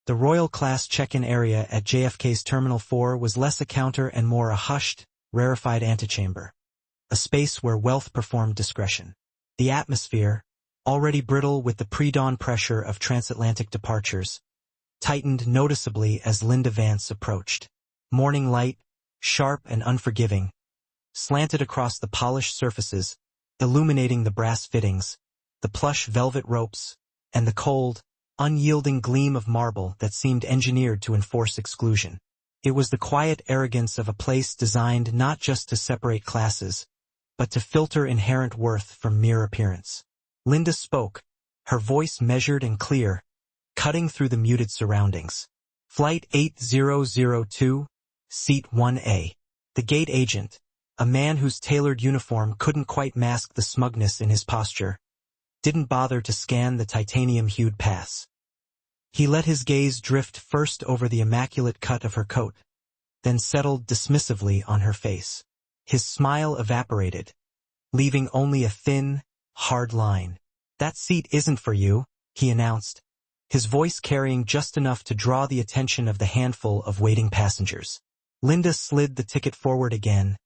The Royal Class check-in area at JFK's Terminal 4 was less a counter and more a hushed, rarefied antechamber. A space where wealth performed discretion. The atmosphere, already brittle with the pre-dawn pressure of transatlantic departures, tightened noticeably as Linda Vance approached. Morning light, sharp and unforgiving, slanted across the polished surfaces, illuminating the brass fittings, the plush velvet ropes, and the cold, unyielding gleam of marble that seemed engineered to enforce exclusion. It was the quiet arrogance of a place designed not just to separate classes, but to filter inherent worth from mere appearance. Linda spoke, her voice measured and clear, cutting through the muted surroundings. Flight 8002, Seat 1A. The gate agent, a man whose tailored uniform couldn't quite mask the smugness in his posture, didn't bother to scan the titanium-hued pass. He let his gaze drift first over the immaculate cut of her coat, then settled dismissively on her face. His smile evaporated, leaving only a thin, hard line. "That seat isn't for you," he announced, his voice carrying just enough to draw the attention of the handful of waiting passengers. Linda slid the ticket forward again,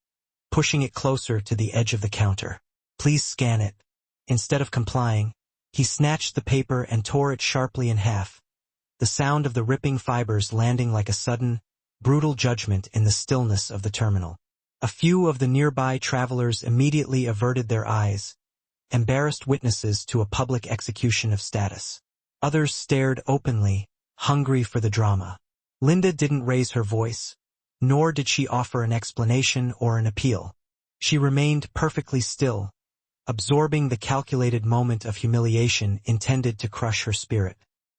pushing it closer to the edge of the counter. "Please scan it." Instead of complying, he snatched the paper and tore it sharply in half, the sound of the ripping fibers landing like a sudden, brutal judgment in the stillness of the terminal. A few of the nearby travelers immediately averted their eyes, embarrassed witnesses to a public execution of status. Others stared openly, hungry for the drama. Linda didn't raise her voice, nor did she offer an explanation or an appeal. She remained perfectly still, absorbing the calculated moment of humiliation intended to crush her spirit.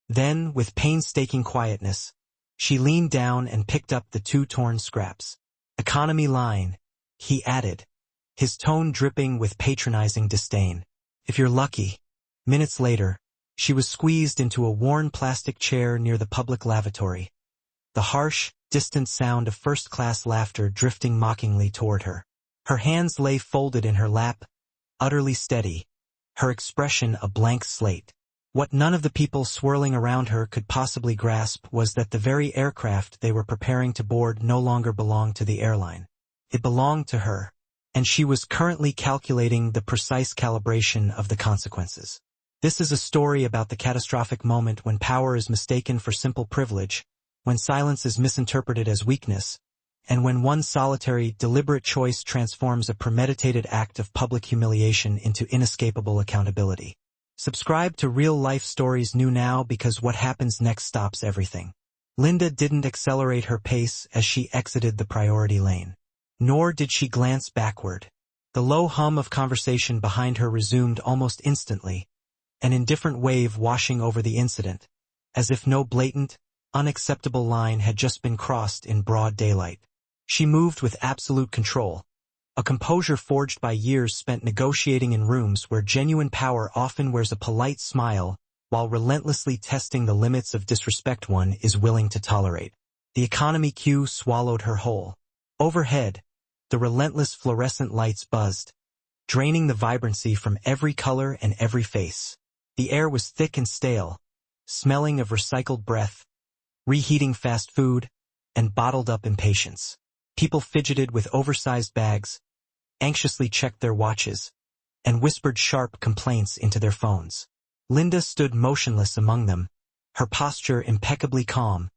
Then, with painstaking quietness, she leaned down and picked up the 2 torn scraps. "Economy line," he added, his tone dripping with patronizing disdain. "If you're lucky." Minutes later, she was squeezed into a worn plastic chair near the public lavatory, the harsh, distant sound of first-class laughter drifting mockingly toward her. Her hands lay folded in her lap, utterly steady, her expression a blank slate. What none of the people swirling around her could possibly grasp was that the very aircraft they were preparing to board no longer belonged to the airline. It belonged to her, and she was currently calculating the precise calibration of the consequences. This is a story about the catastrophic moment when power is mistaken for simple privilege, when silence is misinterpreted as weakness, and when one solitary, deliberate choice transforms a premeditated act of public humiliation into inescapable accountability. Subscribe to real-life stories new now, because what happens next stops everything. Linda didn't accelerate her pace as she exited the priority lane. Nor did she glance backward. The low hum of conversation behind her resumed almost instantly, an indifferent wave washing over the incident, as if no blatant, unacceptable line had just been crossed in broad daylight. She moved with absolute control, a composure forged by years spent negotiating in rooms where genuine power often wears a polite smile while relentlessly testing the limits of disrespect one is willing to tolerate. The economy queue swallowed her whole. Overhead, the relentless fluorescent lights buzzed, draining the vibrancy from every color and every face. The air was thick and stale, smelling of recycled breath, reheating fast food, and bottled-up impatience. People fidgeted with oversized bags, anxiously checked their watches, and whispered sharp complaints into their phones. Linda stood motionless among them, her posture impeccably calm,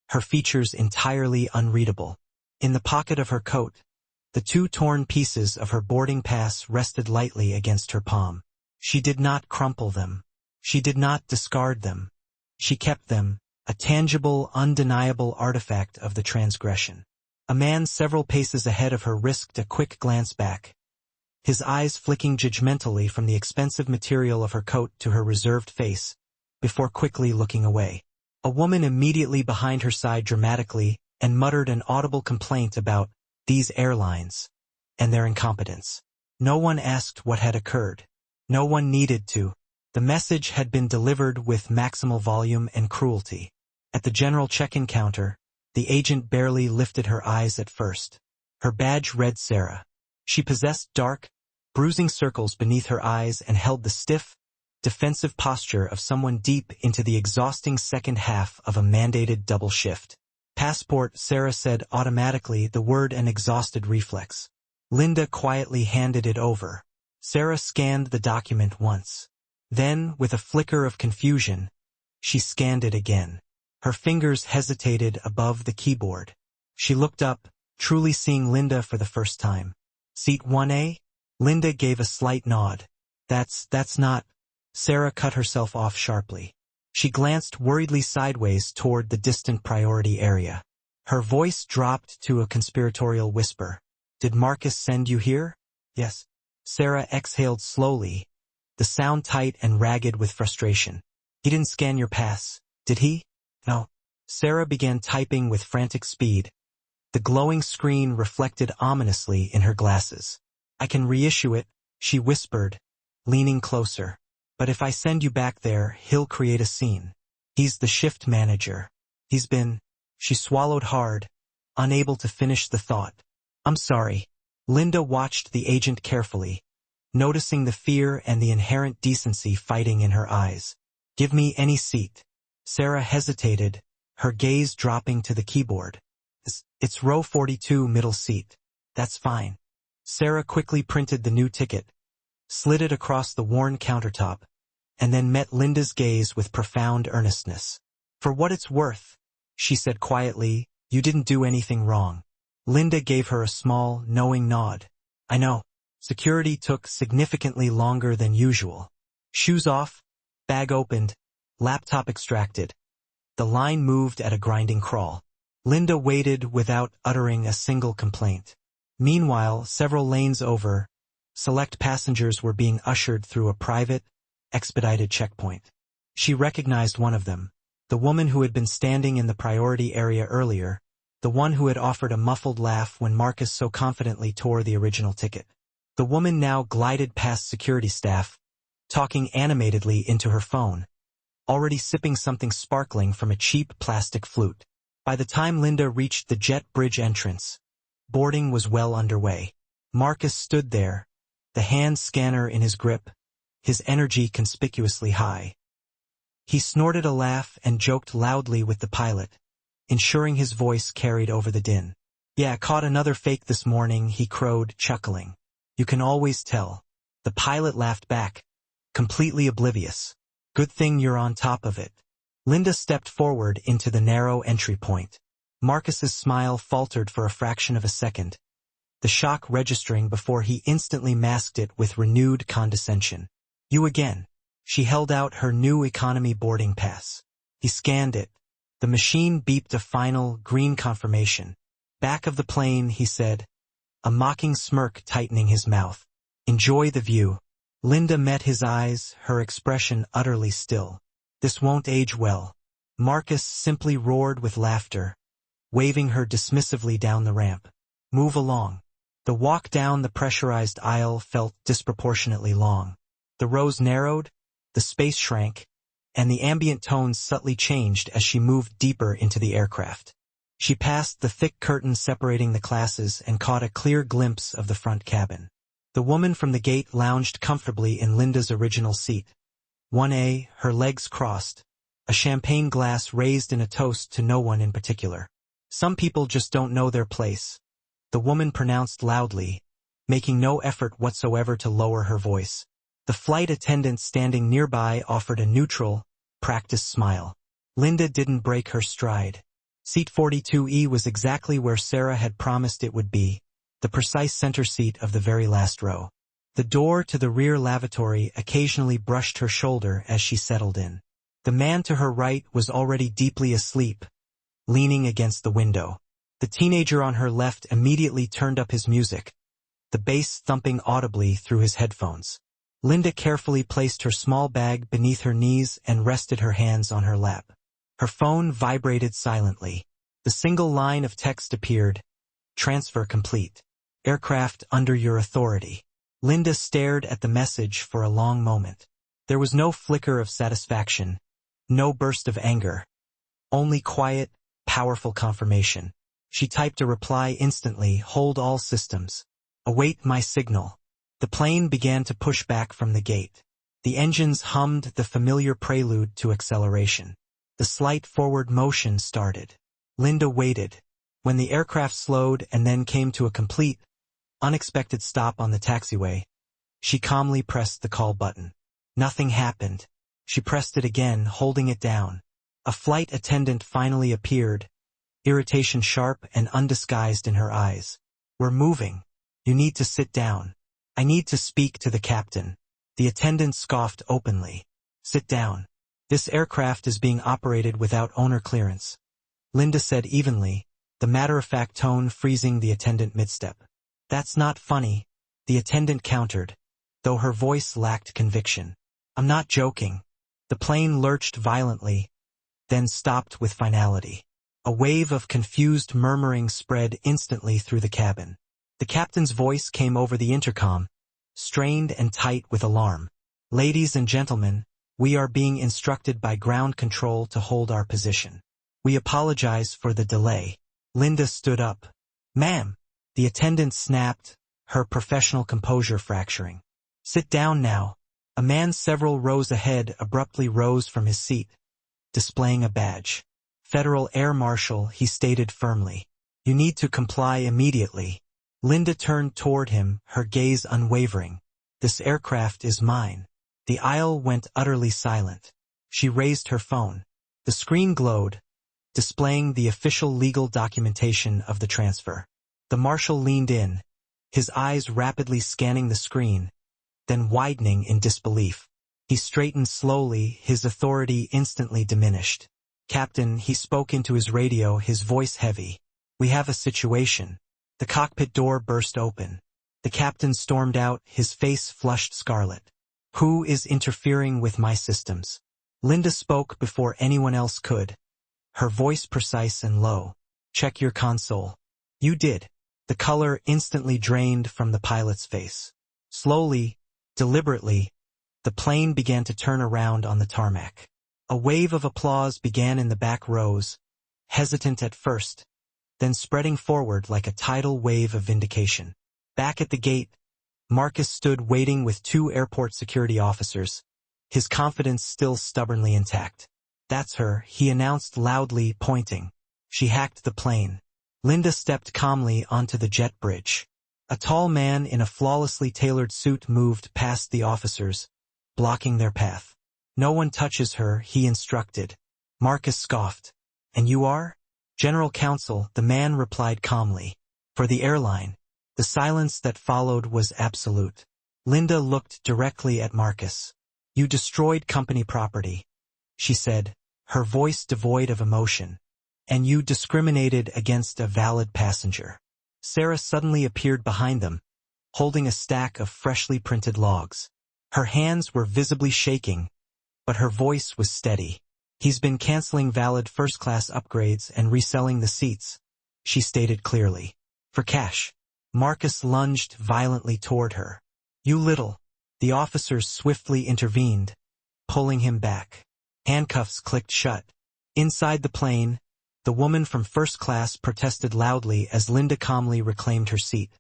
her features entirely unreadable. In the pocket of her coat, the 2 torn pieces of her boarding pass rested lightly against her palm. She did not crumple them. She did not discard them. She kept them, a tangible, undeniable artifact of the transgression. A man several paces ahead of her risked a quick glance back, his eyes flicking judgmentally from the expensive material of her coat to her reserved face, before quickly looking away. A woman immediately behind her sighed dramatically and muttered an audible complaint about these airlines and their incompetence. No one asked what had occurred. No one needed to. The message had been delivered with maximal volume and cruelty. At the general check-in counter, the agent barely lifted her eyes at first. Her badge read Sarah. She possessed dark, bruising circles beneath her eyes and held the stiff, defensive posture of someone deep into the exhausting second half of a mandated double shift. Passport, Sarah said automatically, the word an exhausted reflex. Linda quietly handed it over. Sarah scanned the document once. Then, with a flicker of confusion, she scanned it again. Her fingers hesitated above the keyboard. She looked up, truly seeing Linda for the first time. Seat 1A? Linda gave a slight nod. That's not... Sarah cut herself off sharply. She glanced worriedly sideways toward the distant priority area. Her voice dropped to a conspiratorial whisper. Did Marcus send you here? Yes. Sarah exhaled slowly, the sound tight and ragged with frustration. He didn't scan your pass, did he? No. Sarah began typing with frantic speed. The glowing screen reflected ominously in her glasses. I can reissue it, she whispered, leaning closer. But if I send you back there, he'll create a scene. He's the shift manager. He's been... She swallowed hard, unable to finish the thought. I'm sorry. Linda watched the agent carefully, noticing the fear and the inherent decency fighting in her eyes. Give me any seat. Sarah hesitated, her gaze dropping to the keyboard. It's row 42, middle seat. That's fine. Sarah quickly printed the new ticket, slid it across the worn countertop, and then met Linda's gaze with profound earnestness. For what it's worth, she said quietly, you didn't do anything wrong. Linda gave her a small, knowing nod. I know. Security took significantly longer than usual. Shoes off, bag opened, laptop extracted. The line moved at a grinding crawl. Linda waited without uttering a single complaint. Meanwhile, several lanes over, select passengers were being ushered through a private, expedited checkpoint. She recognized one of them, the woman who had been standing in the priority area earlier, the one who had offered a muffled laugh when Marcus so confidently tore the original ticket. The woman now glided past security staff, talking animatedly into her phone, already sipping something sparkling from a cheap plastic flute. By the time Linda reached the jet bridge entrance, boarding was well underway. Marcus stood there, the hand scanner in his grip, his energy conspicuously high. He snorted a laugh and joked loudly with the pilot, ensuring his voice carried over the din. Yeah, caught another fake this morning, he crowed, chuckling. You can always tell. The pilot laughed back, completely oblivious. Good thing you're on top of it. Linda stepped forward into the narrow entry point. Marcus's smile faltered for a fraction of a second, the shock registering before he instantly masked it with renewed condescension. You again. She held out her new economy boarding pass. He scanned it. The machine beeped a final, green confirmation. Back of the plane, he said, a mocking smirk tightening his mouth. Enjoy the view. Linda met his eyes, her expression utterly still. This won't age well. Marcus simply roared with laughter, waving her dismissively down the ramp. Move along. The walk down the pressurized aisle felt disproportionately long. The rows narrowed, the space shrank, and the ambient tones subtly changed as she moved deeper into the aircraft. She passed the thick curtain separating the classes and caught a clear glimpse of the front cabin. The woman from the gate lounged comfortably in Linda's original seat. 1A, her legs crossed, a champagne glass raised in a toast to no one in particular. Some people just don't know their place, the woman pronounced loudly, making no effort whatsoever to lower her voice. The flight attendant standing nearby offered a neutral, practiced smile. Linda didn't break her stride. Seat 42E was exactly where Sarah had promised it would be, the precise center seat of the very last row. The door to the rear lavatory occasionally brushed her shoulder as she settled in. The man to her right was already deeply asleep, leaning against the window. The teenager on her left immediately turned up his music, the bass thumping audibly through his headphones. Linda carefully placed her small bag beneath her knees and rested her hands on her lap. Her phone vibrated silently. The single line of text appeared. Transfer complete. Aircraft under your authority. Linda stared at the message for a long moment. There was no flicker of satisfaction, no burst of anger. Only quiet, powerful confirmation. She typed a reply instantly, hold all systems. Await my signal. The plane began to push back from the gate. The engines hummed the familiar prelude to acceleration. The slight forward motion started. Linda waited. When the aircraft slowed and then came to a complete, unexpected stop on the taxiway, she calmly pressed the call button. Nothing happened. She pressed it again, holding it down. A flight attendant finally appeared, irritation sharp and undisguised in her eyes. "We're moving. You need to sit down. I need to speak to the captain." The attendant scoffed openly. "Sit down. This aircraft is being operated without owner clearance," Linda said evenly, the matter-of-fact tone freezing the attendant mid-step. "That's not funny," the attendant countered, though her voice lacked conviction. "I'm not joking." The plane lurched violently, then stopped with finality. A wave of confused murmuring spread instantly through the cabin. The captain's voice came over the intercom, strained and tight with alarm. "Ladies and gentlemen, we are being instructed by ground control to hold our position. We apologize for the delay." Linda stood up. "Ma'am," the attendant snapped, her professional composure fracturing. "Sit down now." A man several rows ahead abruptly rose from his seat, displaying a badge. "Federal Air Marshal," he stated firmly. "You need to comply immediately." Linda turned toward him, her gaze unwavering. "This aircraft is mine." The aisle went utterly silent. She raised her phone. The screen glowed, displaying the official legal documentation of the transfer. The marshal leaned in, his eyes rapidly scanning the screen, then widening in disbelief. He straightened slowly, his authority instantly diminished. "Captain," he spoke into his radio, his voice heavy. "We have a situation." The cockpit door burst open. The captain stormed out, his face flushed scarlet. "Who is interfering with my systems?" Linda spoke before anyone else could, her voice precise and low. "Check your console." "You did." The color instantly drained from the pilot's face. Slowly, deliberately, the plane began to turn around on the tarmac. A wave of applause began in the back rows, hesitant at first, then spreading forward like a tidal wave of vindication. Back at the gate, Marcus stood waiting with 2 airport security officers, his confidence still stubbornly intact. "That's her," he announced loudly, pointing. "She hacked the plane." Linda stepped calmly onto the jet bridge. A tall man in a flawlessly tailored suit moved past the officers, blocking their path. "No one touches her," he instructed. Marcus scoffed. "And you are?" "General Counsel," the man replied calmly. "For the airline." The silence that followed was absolute. Linda looked directly at Marcus. "You destroyed company property," she said, her voice devoid of emotion. "And you discriminated against a valid passenger." Sarah suddenly appeared behind them, holding a stack of freshly printed logs. Her hands were visibly shaking, but her voice was steady. "He's been canceling valid first-class upgrades and reselling the seats," she stated clearly. "For cash." Marcus lunged violently toward her. "You little." The officers swiftly intervened, pulling him back. Handcuffs clicked shut. Inside the plane, the woman from first class protested loudly as Linda calmly reclaimed her seat.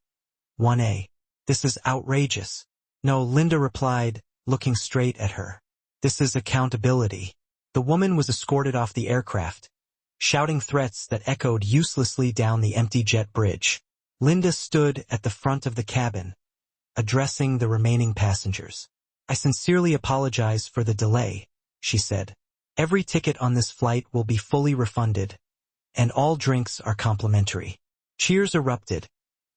1A. "This is outrageous." "No," Linda replied, looking straight at her. "This is accountability." The woman was escorted off the aircraft, shouting threats that echoed uselessly down the empty jet bridge. Linda stood at the front of the cabin, addressing the remaining passengers. "I sincerely apologize for the delay," she said. "Every ticket on this flight will be fully refunded, and all drinks are complimentary." Cheers erupted,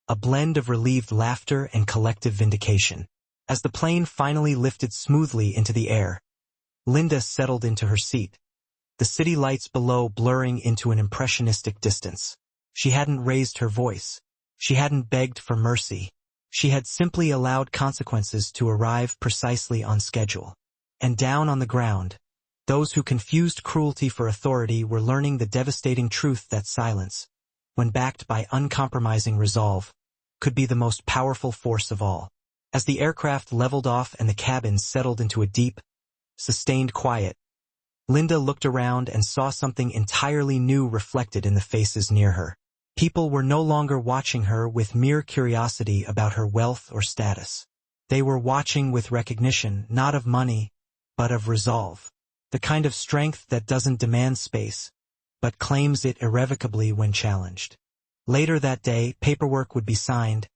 a blend of relieved laughter and collective vindication. As the plane finally lifted smoothly into the air, Linda settled into her seat, the city lights below blurring into an impressionistic distance. She hadn't raised her voice. She hadn't begged for mercy. She had simply allowed consequences to arrive precisely on schedule. And down on the ground, those who confused cruelty for authority were learning the devastating truth that silence, when backed by uncompromising resolve, could be the most powerful force of all. As the aircraft leveled off and the cabin settled into a deep, sustained quiet, Linda looked around and saw something entirely new reflected in the faces near her. People were no longer watching her with mere curiosity about her wealth or status. They were watching with recognition, not of money, but of resolve. The kind of strength that doesn't demand space, but claims it irrevocably when challenged. Later that day, paperwork would be signed,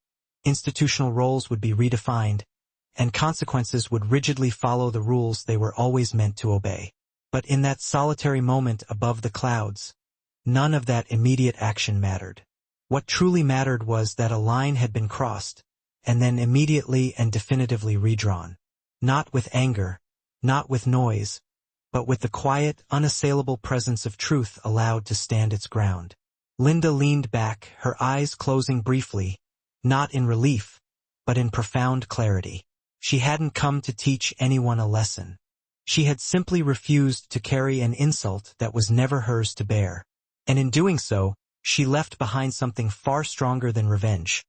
institutional roles would be redefined, and consequences would rigidly follow the rules they were always meant to obey. But in that solitary moment above the clouds, none of that immediate action mattered. What truly mattered was that a line had been crossed, and then immediately and definitively redrawn. Not with anger, not with noise, but with the quiet, unassailable presence of truth allowed to stand its ground. Linda leaned back, her eyes closing briefly, not in relief, but in profound clarity. She hadn't come to teach anyone a lesson. She had simply refused to carry an insult that was never hers to bear. And in doing so, she left behind something far stronger than revenge.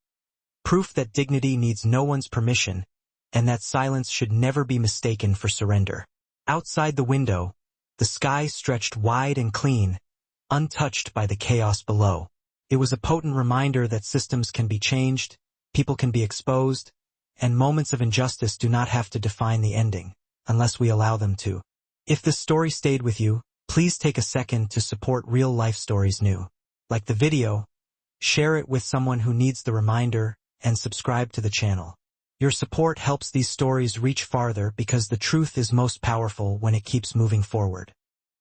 Proof that dignity needs no one's permission, and that silence should never be mistaken for surrender. Outside the window, the sky stretched wide and clean, untouched by the chaos below. It was a potent reminder that systems can be changed, people can be exposed, and moments of injustice do not have to define the ending, unless we allow them to. If this story stayed with you, please take a second to support real-life stories new. Like the video, share it with someone who needs the reminder, and subscribe to the channel. Your support helps these stories reach farther because the truth is most powerful when it keeps moving forward.